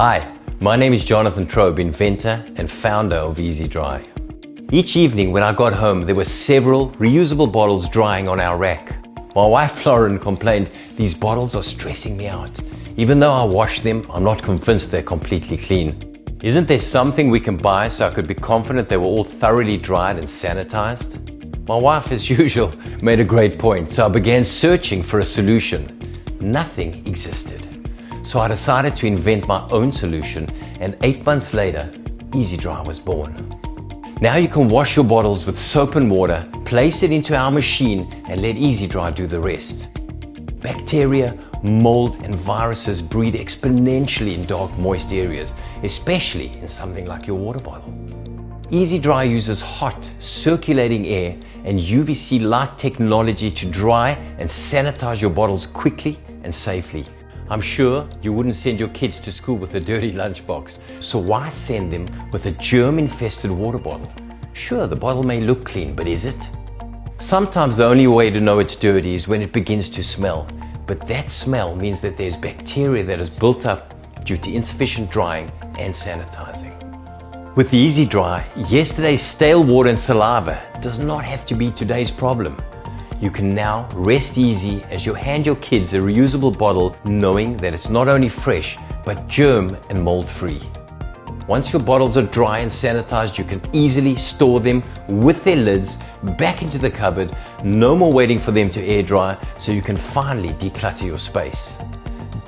Hi, my name is Jonathan Trobe, inventor and founder of EezyDry. Each evening when I got home, there were several reusable bottles drying on our rack. My wife Lauren complained, "These bottles are stressing me out. Even though I wash them, I'm not convinced they're completely clean. Isn't there something we can buy so I could be confident they were all thoroughly dried and sanitized?" My wife, as usual, made a great point, so I began searching for a solution. Nothing existed. So I decided to invent my own solution, and 8 months later, EezyDry was born. Now you can wash your bottles with soap and water, place it into our machine, and let EezyDry do the rest. Bacteria, mold, and viruses breed exponentially in dark, moist areas, especially in something like your water bottle. EezyDry uses hot, circulating air and UVC light technology to dry and sanitize your bottles quickly and safely. I'm sure you wouldn't send your kids to school with a dirty lunchbox, so why send them with a germ-infested water bottle? Sure, the bottle may look clean, but is it? Sometimes the only way to know it's dirty is when it begins to smell, but that smell means that there's bacteria that has built up due to insufficient drying and sanitizing. With the EezyDry, yesterday's stale water and saliva does not have to be today's problem. You can now rest easy as you hand your kids a reusable bottle, knowing that it's not only fresh, but germ and mold free. Once your bottles are dry and sanitized, you can easily store them with their lids back into the cupboard. No more waiting for them to air dry, so you can finally declutter your space.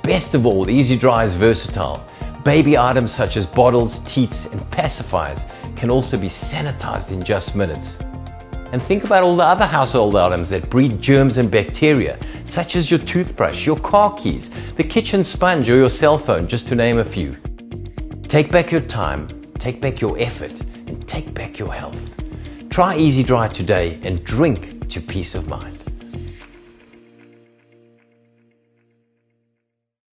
Best of all, EezyDry is versatile. Baby items such as bottles, teats, and pacifiers can also be sanitized in just minutes. And think about all the other household items that breed germs and bacteria, such as your toothbrush, your car keys, the kitchen sponge, or your cell phone, just to name a few. Take back your time, take back your effort, and take back your health. Try EezyDry today and drink to peace of mind.